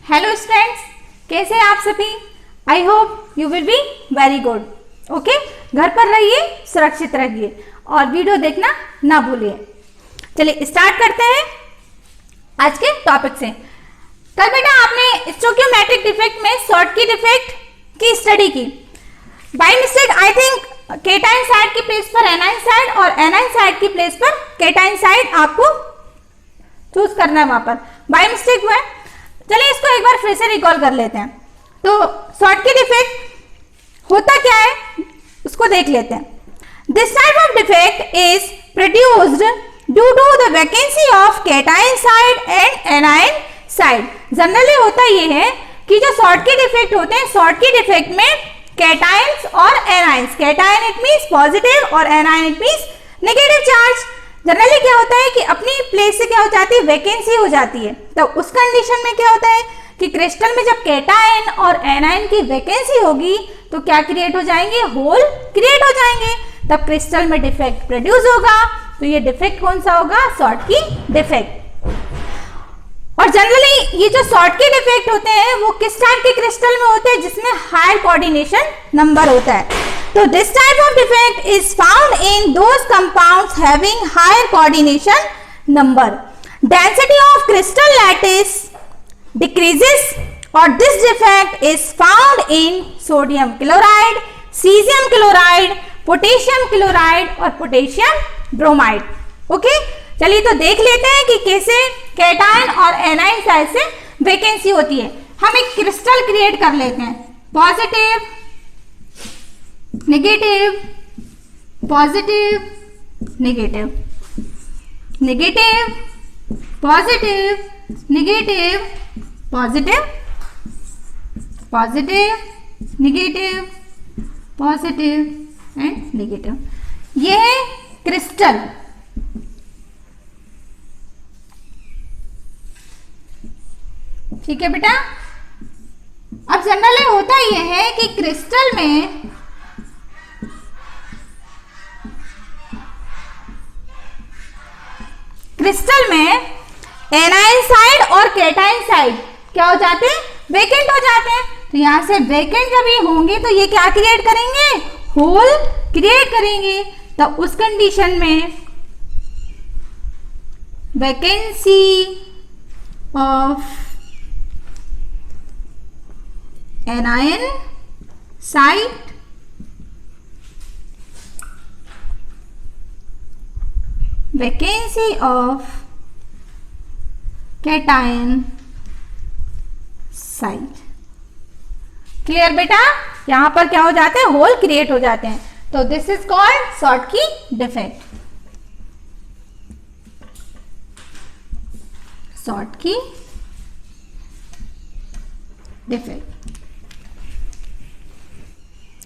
Hello students, कैसे हैं आप सभी। I hope you will be very good. Okay, घर पर रहिए, सुरक्षित रहिए और वीडियो देखना ना भूलिए। चलिए स्टार्ट करते हैं आज के टॉपिक से। कल बेटा आपने स्टोइकियोमेट्रिक डिफेक्ट में शॉर्टकी डिफेक्ट की स्टडी की। By mistake I think cation side की प्लेस पर एनाइन साइड और एनाइन साइड की प्लेस पर केटाइन साइड आपको चूज करना है, वहां पर बाय मिस्टेक हुआ है। चलिए इसको एक बार फिर से रिकॉल कर लेते हैं। तो शॉर्टकी डिफेक्ट होता क्या है उसको देख लेते हैं। This type of defect is produced due to the vacancy of cation side and anion side. Generally होता यह है कि जो शॉर्टकी डिफेक्ट होते हैं, शॉर्टकी डिफेक्ट में केटाइन्स और एनाइन्स, केटाइन इट मींस पॉजिटिव और A9 it means negative charge. Generally क्या होता है कि अपनी प्लेस से क्या हो जाती है, वैकेंसी हो जाती है। तो उस कंडीशन में क्या होता है कि क्रिस्टल में जब केटाइन और एनाइन की वैकेंसी होगी तो क्या क्रिएट हो जाएंगे, होल क्रिएट हो जाएंगे, तब क्रिस्टल में डिफेक्ट प्रोड्यूस होगा। तो ये डिफेक्ट कौन सा होगा, शॉर्टकी डिफेक्ट। और जनरली ये जो शॉर्टकी डिफेक्ट होते हैं वो किस टाइप के क्रिस्टल में होते हैं, जिसमें हायर कोऑर्डिनेशन नंबर होता है। So this type of defect is found in those compounds having higher coordination number. Density of crystal lattice decreases or this defect is found in sodium chloride, cesium chloride, potassium chloride और potassium bromide. Okay, चलिए तो देख लेते हैं कि कैसे cation और A9 side से वैकेंसी होती है। हम एक क्रिस्टल क्रिएट कर लेते हैं, positive negative positive negative negative positive negative positive positive negative positive and negative. ये है क्रिस्टल। ठीक है बेटा। अब जनरली होता यह है कि क्रिस्टल में एनाइन साइड और केटाइन साइड क्या हो जाते हैं, वेकेंट हो जाते हैं। तो यहां से वेकेंट जब ये होंगे तो ये क्या क्रिएट करेंगे, होल क्रिएट करेंगे। तो उस कंडीशन में vacancy of anion side vacancy of cation side. Clear बेटा, यहां पर क्या हो जाते हैं, होल क्रिएट हो जाते हैं। तो this is called Schottky defect. Schottky defect.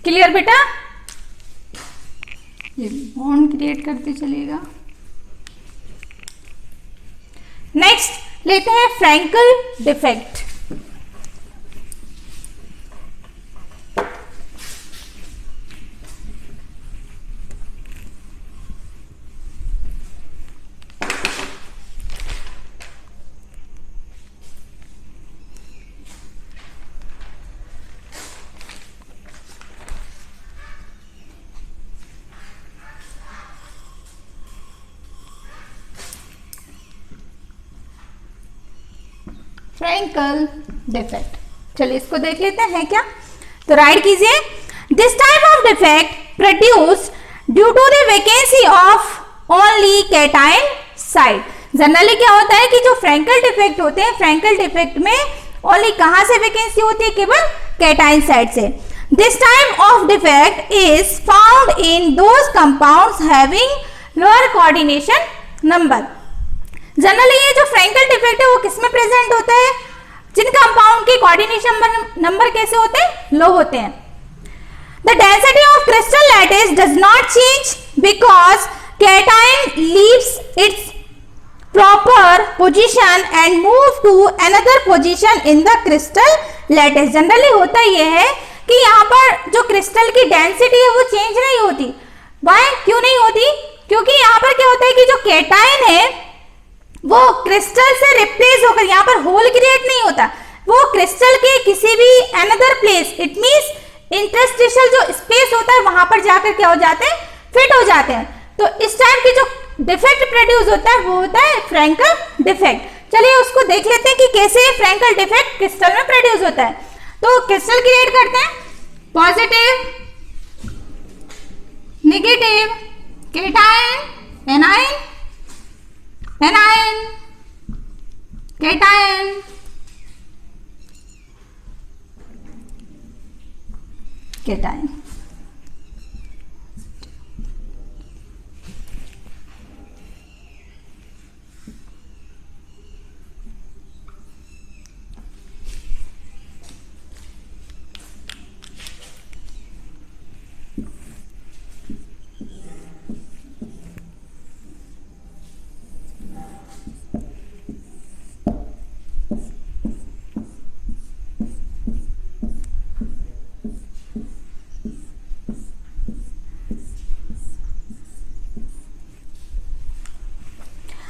Clear बेटा, ये बॉन्ड क्रिएट करते चलेगा। नेक्स्ट लेते हैं फ्रैंकल डिफेक्ट। फ्रैंकल डिफेक्ट, चलिए इसको देख लेते हैं क्या। तो राइट कीजिए, this type of defect produced due to the vacancy of only cation side. Generally क्या होता है कि जो फ्रैंकल डिफेक्ट होते हैं, फ्रैंकल डिफेक्ट में ओनली कहां से वैकेंसी होती है, केवल केटाइन साइड से। This type of defect is found in those compounds having lower coordination number. Generally ये जो फ्रैंकल डिफेक्ट है वो किसमें प्रेजेंट होता है, जिन कंपाउंड के कोऑर्डिनेशन नंबर कैसे होते हैं, लो होते हैं। The density of crystal lattice does not change because cation leaves its proper position and move to another position in the crystal lattice. Generally होता यह है कि यहाँ पर जो क्रिस्टल की डेंसिटी है वो चेंज नहीं होती। वाई, क्यों नहीं होती, क्योंकि यहाँ पर क्या होता है कि जो केटाइन है वो क्रिस्टल से रिप्लेस होकर, यहाँ पर होल क्रिएट नहीं होता, वो क्रिस्टल के किसी भी another place, it means interstitial जो स्पेस होता है वहां पर जाकर क्या हो जाते हैं, फिट हो जाते हैं। तो इस टाइप की जो डिफेक्ट प्रोड्यूस होता है वो होता है फ्रैंकल डिफेक्ट। चलिए उसको देख लेते हैं कि कैसे फ्रैंकल डिफेक्ट क्रिस्टल में प्रोड्यूस होता है। तो क्रिस्टल क्रिएट करते हैं positive, negative, cation, anion, anion, cation, cation.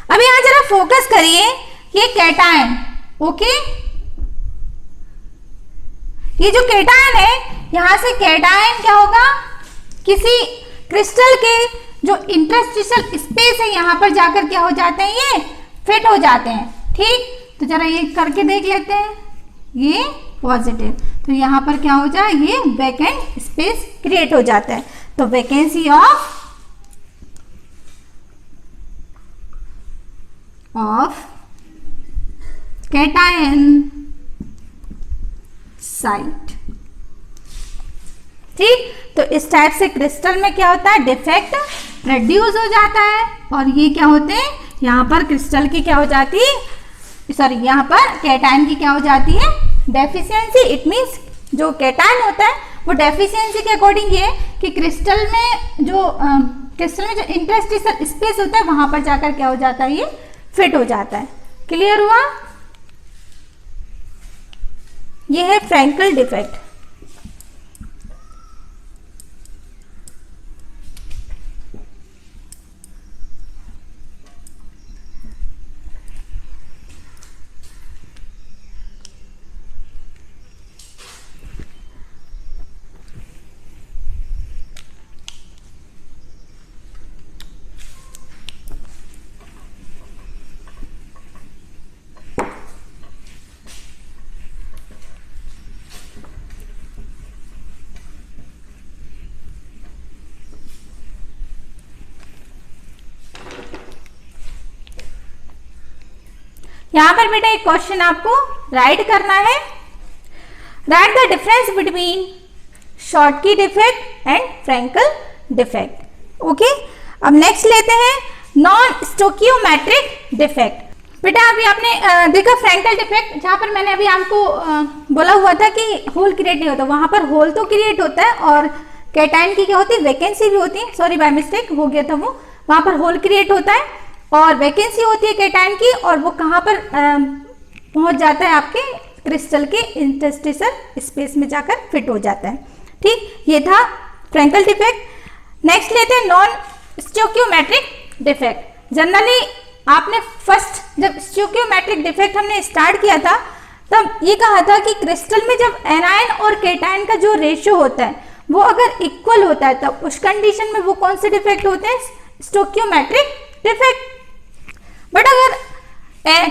अब यहां जरा फोकस करिए, ये कैटायन, ओके, ये जो कैटायन है यहां से कैटायन क्या होगा, किसी क्रिस्टल के जो इंटरस्टिशियल स्पेस है यहां पर जाकर क्या हो जाते हैं, ये फिट हो जाते हैं। ठीक, तो जरा ये करके देख लेते हैं, ये पॉजिटिव, तो यहां पर क्या हो जाए, ये वैकेंट स्पेस क्रिएट हो जाता है। तो वैकेंसी ऑफ कैटायन साइट। ठीक, तो इस टाइप से क्रिस्टल में क्या होता है, डिफेक्ट प्रोड्यूस हो जाता है। और ये क्या होते हैं, यहाँ पर क्रिस्टल की क्या हो जाती है, सॉरी यहाँ पर कैटायन की क्या हो जाती है, डेफिशिएंसी। इट मींस जो कैटायन होता है वो डेफिशिएंसी के अकॉर्डिंग ये कि क्रिस्टल में जो इंटरस्टिशियल स्पेस होता है वहां पर जाकर क्या हो जाता है, ये फिट हो जाता है। क्लियर हुआ, ये है फ्रैंकल डिफेक्ट। यहां पर बेटा एक क्वेश्चन आपको राइट करना है, write the difference between Schottky defect and Frenkel defect. Okay, अब नेक्स्ट लेते हैं नॉन स्टोकियोमेट्रिक डिफेक्ट। बेटा अभी आपने देखा फ्रैंकल डिफेक्ट, जहां पर मैंने अभी आपको बोला हुआ था कि होल क्रिएट नहीं होता, वहां पर होल तो क्रिएट होता है और कैटायन की क्या होती है, वैकेंसी भी होती है, सॉरी बाय मिस्टेक हो गया था वो, वहां पर होल क्रिएट होता है और वैकेंसी होती है कैटायन की, और वो कहाँ पर पहुंच जाता है, आपके क्रिस्टल के इंटरस्टिशियल स्पेस में जाकर फिट हो जाता है। ठीक, ये था फ्रैंकल डिफेक्ट। नेक्स्ट लेते हैं नॉन स्टोकियोमेट्रिक डिफेक्ट। जनरली आपने फर्स्ट जब स्टोकियोमेट्रिक डिफेक्ट हमने स्टार्ट किया था तब ये कहा था कि क्रिस्टल में जब एनायन और कैटायन का जो रेशियो होता है वो अगर इक्वल होता है तब उस कंडीशन में वो कौन से डिफेक्ट होते हैं, स्टोकियोमेट्रिक डिफेक्ट। बट अगर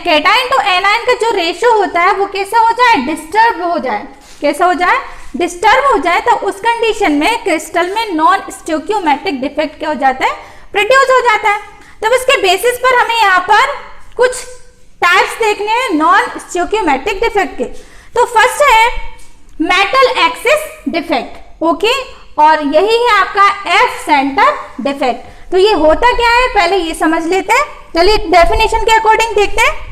कैटायन टू एनायन का जो रेशियो होता है वो कैसा हो जाए, डिस्टर्ब हो जाए, कैसा हो जाए, डिस्टर्ब हो जाए, तो उस कंडीशन में क्रिस्टल में नॉन स्टोकियोमेट्रिक डिफेक्ट क्या हो जाता है, प्रोड्यूस हो जाता है। तब इसके बेसिस पर हमें यहाँ पर कुछ टाइप्स देखने हैं नॉन स्टोकियोमेट्रिक डिफेक्ट के। तो फर्स्ट है मेटल एक्सिस डिफेक्ट, ओके, और यही है आपका एफ सेंटर डिफेक्ट। तो ये होता क्या है, पहले ये समझ लेते हैं, चलिए डेफिनेशन के अकॉर्डिंग देखते हैं।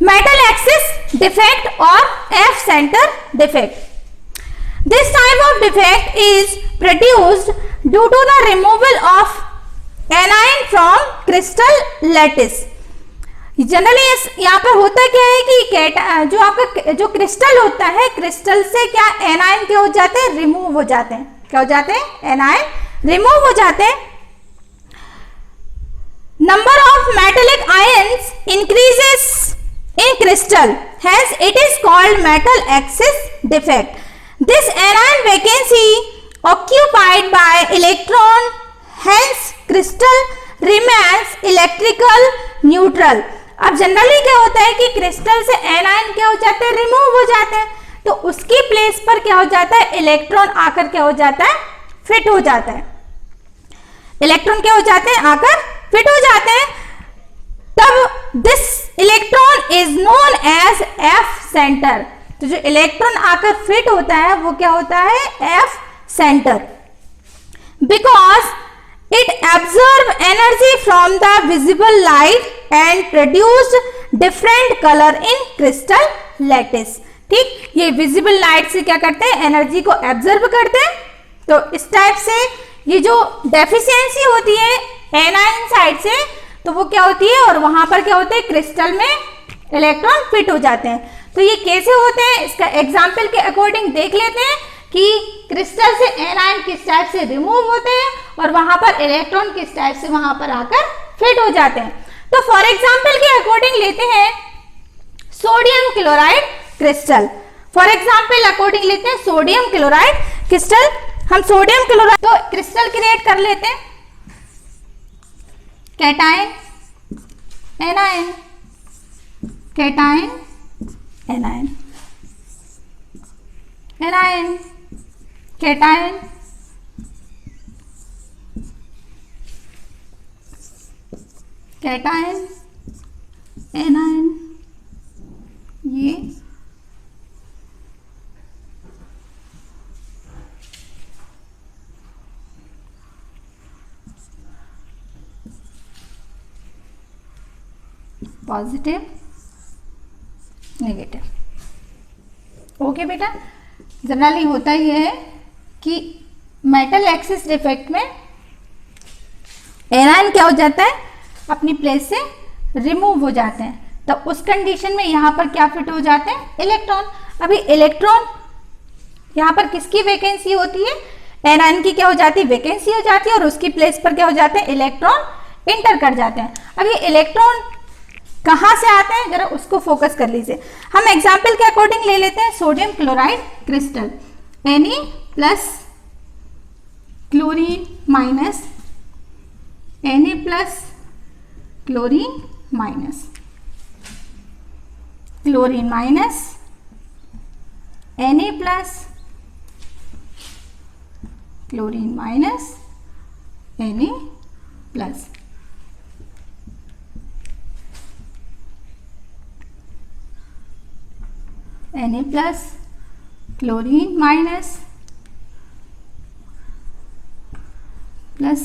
मेटल एक्सिस डिफेक्ट और F centre defect, this type of defect is produced due to the removal of anion from crystal lattice. Generally यहाँ पर होता क्या है कि जो आपका जो क्रिस्टल होता है, क्रिस्टल से क्या एनायन क्या हो जाते हैं, रिमूव हो जाते हैं, क्या हो जाते हैं, एनायन रिमूव हो जाते हैं। Number of metallic ions increases in crystal, hence it is called metal axis defect. This anion vacancy occupied by electron, hence crystal remains electrical neutral. अब जनरली क्या होता है कि क्रिस्टल से एनायन क्या हो जाते हैं, रिमूव हो जाते हैं, तो उसकी प्लेस पर क्या हो जाता है, इलेक्ट्रॉन आकर क्या हो जाता है, फिट हो जाता है। इलेक्ट्रॉन क्या हो जाते हैं, आकर फिट हो जाते हैं। तब this electron is known as F centre. तो जो इलेक्ट्रॉन आकर फिट होता है वो क्या होता है, F centre, because it absorb energy from the visible light and produce different color in crystal lattice। ठीक, ये विजिबल लाइट से क्या करते हैं, एनर्जी को एब्जॉर्ब करते हैं। तो इस टाइप से ये जो डेफिशिएंसी होती है एनायन साइड से, तो वो क्या होती है, और वहां पर क्या होते हैं, क्रिस्टल में इलेक्ट्रॉन फिट हो जाते हैं। तो ये कैसे होते हैं, इसका एग्जाम्पल के अकॉर्डिंग देख लेते हैं कि क्रिस्टल से एनायन किस टाइप से रिमूव होते हैं और वहां पर इलेक्ट्रॉन किस टाइप से वहां पर आकर फिट हो जाते हैं। तो फॉर एग्जांपल के अकॉर्डिंग लेते हैं sodium chloride crystal. For example according लेते हैं सोडियम क्लोराइड क्रिस्टल। हम सोडियम क्लोराइड तो क्रिस्टल क्रिएट कर लेते हैं, cation anion, cation anion, anion cation, cation anion, ये पॉजिटिव नेगेटिव। ओके बेटा, जनरली होता ही है कि मेटल एक्सिस डिफेक्ट में एनायन क्या हो जाता है, अपनी प्लेस से रिमूव हो जाते हैं। तो उस कंडीशन में यहाँ पर क्या फिट हो जाते हैं, इलेक्ट्रॉन। अभी इलेक्ट्रॉन यहाँ पर किसकी वैकेंसी होती है, एनायन की क्या हो जाती है, वैकेंसी हो जाती है, और उसकी प्लेस पर क्या हो जाते हैं, इलेक्ट्रॉन इंटर कर जाते हैं। अब ये इलेक्ट्रॉन कहाँ से आते हैं, जरा उसको फोकस कर लीजिए। हम एग्जाम्पल के अकॉर्डिंग ले लेते हैं sodium chloride crystal, Na plus chlorine minus, Na plus chlorine minus, chlorine minus, Na plus chlorine minus, Na plus. Na plus chlorine minus plus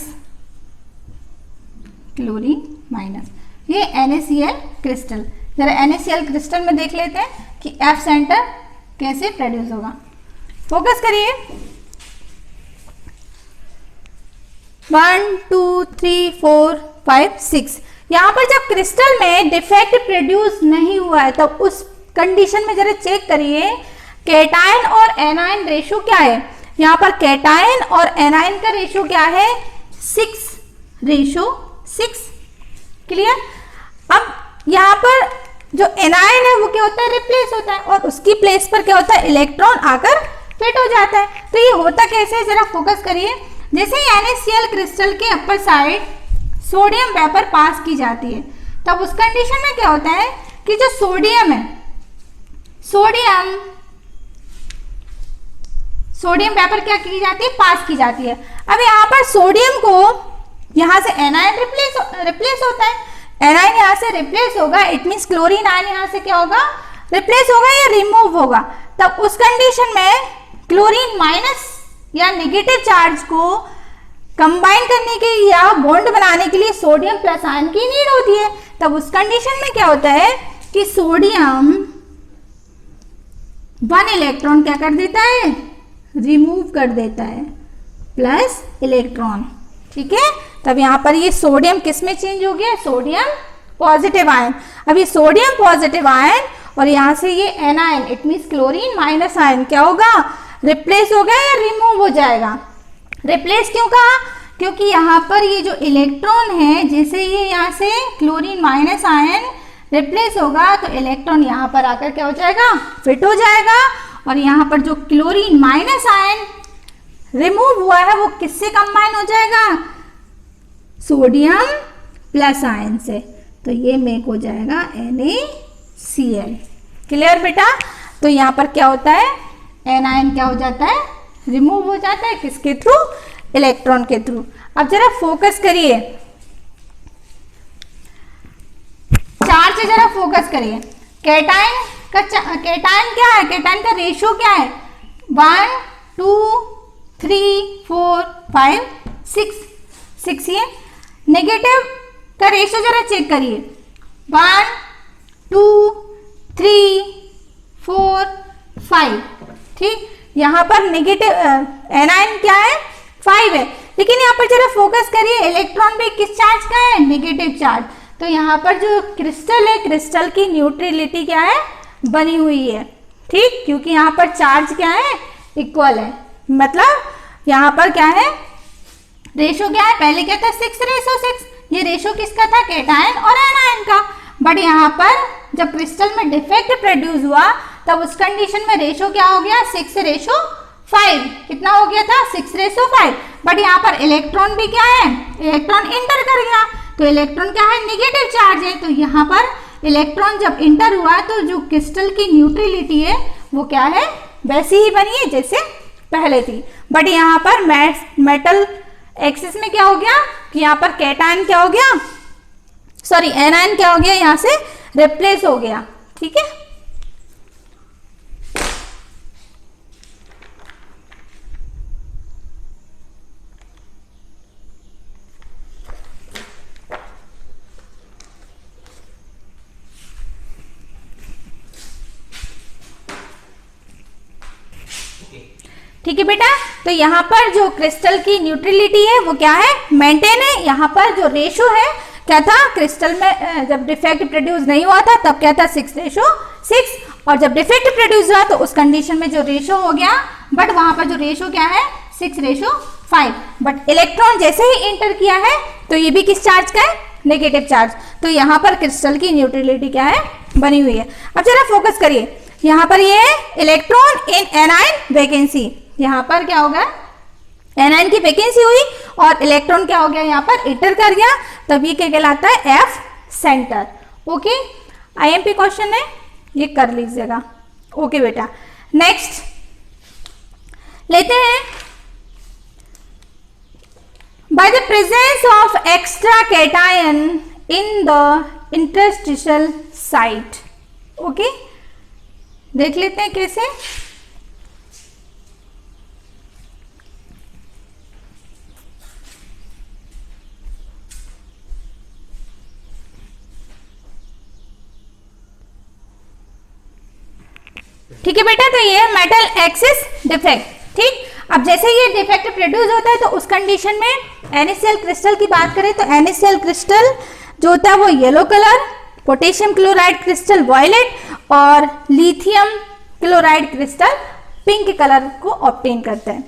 chlorine minus, ये NaCl क्रिस्टल। जरा NaCl crystal में देख लेते हैं कि F सेंटर कैसे produce होगा। Focus करिए, 1 2 3 4 5 6। यहाँ पर जब क्रिस्टल में डिफेक्ट प्रोड्यूस नहीं हुआ है तब उस कंडीशन में जरा चेक करिए कैटायन और एनायन रेशो क्या है। यहाँ पर कैटायन और एनायन का रेशो क्या है, 6:6। क्लियर। अब यहाँ पर जो एनायन है वो क्या होता है, रिप्लेस होता है, और उसकी प्लेस पर क्या होता है, इलेक्ट्रॉन आकर फिट हो जाता है। तो ये होता कैसे है, जरा फोकस करिए। जैसे ही NaCl क्रिस्टल के अपर साइड सोडियम वेपर पास की जाती है तब उस कंडीशन में क्या होता है कि जो सोडियम है, सोडियम वेपर क्या की जाती है, पास की जाती है। अब यहाँ पर सोडियम को यहाँ से एनायन रिप्लेस होता है, एनायन यहाँ से रिप्लेस होगा, इट मीन्स क्लोरीन आयन यहाँ से क्या होगा, रिप्लेस होगा या रिमूव होगा। तब उस कंडीशन में क्लोरीन माइनस या नेगेटिव चार्ज को कंबाइन करने के या बॉन्ड बनाने के लिए सोडियम प्लस आयन की नीड होती है। तब उस कंडीशन में क्या होता है कि सोडियम 1 इलेक्ट्रॉन क्या कर देता है, रिमूव कर देता है, प्लस इलेक्ट्रॉन। ठीक है, तब यहाँ पर ये सोडियम किस में चेंज हो गया, सोडियम पॉजिटिव आयन। अब ये सोडियम पॉजिटिव आयन और यहाँ से ये anion, it means chlorine minus ion क्या होगा, रिप्लेस हो गया या रिमूव हो जाएगा। रिप्लेस क्यों कहा, क्योंकि यहाँ पर ये जो इलेक्ट्रॉन है, जैसे ये यहाँ से क्लोरीन माइनस आयन रिप्लेस होगा तो इलेक्ट्रॉन यहाँ पर आकर क्या हो जाएगा, फिट हो जाएगा। और यहाँ पर जो क्लोरीन माइनस आयन रिमूव हुआ है वो किससे कंबाइन हो जाएगा, सोडियम प्लस आयन से। तो ये मेक हो जाएगा NaCl। क्लियर बेटा। तो यहाँ पर क्या होता है, एन आयन क्या हो जाता है, रिमूव हो जाता है, किसके थ्रू, इलेक्ट्रॉन के थ्रू। अब जरा फोकस करिए, चार्ज से जरा फोकस करिए। कैटायन क्या है, कैटायन का रेशियो क्या है, 1 2 3 4 5 6 ये। नेगेटिव का रेशियो जरा चेक करिए, 1 2 3 4 5। ठीक, यहाँ पर नेगेटिव एनायन क्या है, 5 है। लेकिन यहाँ पर जरा फोकस करिए, इलेक्ट्रॉन भी किस चार्ज का है, नेगेटिव चार्ज। तो यहाँ पर जो क्रिस्टल है, क्रिस्टल की न्यूट्रलिटी क्या है, बनी हुई है। ठीक, क्योंकि यहाँ पर चार्ज क्या है, इक्वल है। मतलब यहाँ पर क्या है, रेशो क्या है, पहले क्या था 6:6। ये रेशो किसका था, कैटायन और एनायन का। बट यहाँ पर जब क्रिस्टल में डिफेक्ट प्रोड्यूस हुआ तब उस कंडीशन में रेशो क्या हो गया, 6:5। कितना हो गया था, 6:5। बट यहाँ पर इलेक्ट्रॉन भी क्या है, इलेक्ट्रॉन इंटर कर गया। तो इलेक्ट्रॉन क्या है, नेगेटिव चार्ज है। तो यहाँ पर इलेक्ट्रॉन जब इंटर हुआ तो जो क्रिस्टल की न्यूट्रलिटी है वो क्या है, वैसी ही बनी है जैसे पहले थी। बट यहाँ पर मेटल एक्सिस में क्या हो गया कि यहाँ पर कैटायन क्या हो गया, सॉरी एनायन क्या हो गया, यहाँ से रिप्लेस हो गया। ठीक है, ठीक है बेटा। तो यहाँ पर जो क्रिस्टल की न्यूट्रलिटी है वो क्या है, मेंटेन है। यहाँ पर जो रेशो है क्या था, क्रिस्टल में जब डिफेक्ट प्रोड्यूस नहीं हुआ था तब क्या था, 6:6। और जब डिफेक्ट प्रोड्यूस हुआ तो उस कंडीशन में जो रेशो हो गया, बट वहां पर जो रेशो क्या है, 6:5। बट इलेक्ट्रॉन जैसे ही इंटर किया है तो ये भी किस चार्ज का है, नेगेटिव चार्ज। तो यहाँ पर क्रिस्टल की न्यूट्रलिटी क्या है, बनी हुई है। अब जरा फोकस करिए, यहाँ पर ये इलेक्ट्रॉन इन एनायन वैकेंसी, यहाँ पर क्या होगा, एनायन की वैकेंसी हुई और इलेक्ट्रॉन क्या हो गया, यहाँ पर इंटर कर गया। तब ये क्या कहलाता है, F centre. Okay, IMP question है, ये कर लीजिएगा। ओके बेटा, नेक्स्ट लेते हैं। By the presence of extra cation in the interstitial site. Okay, देख लेते हैं कैसे। ठीक है बेटा, तो ये मेटल एक्सिस डिफेक्ट। ठीक, अब जैसे ये डिफेक्ट प्रोड्यूस होता है तो उस कंडीशन में NaCl क्रिस्टल की बात करें तो NaCl क्रिस्टल जो होता है वो yellow colour, potassium chloride crystal violet और lithium chloride crystal pink colour को ऑब्टेन करते हैं।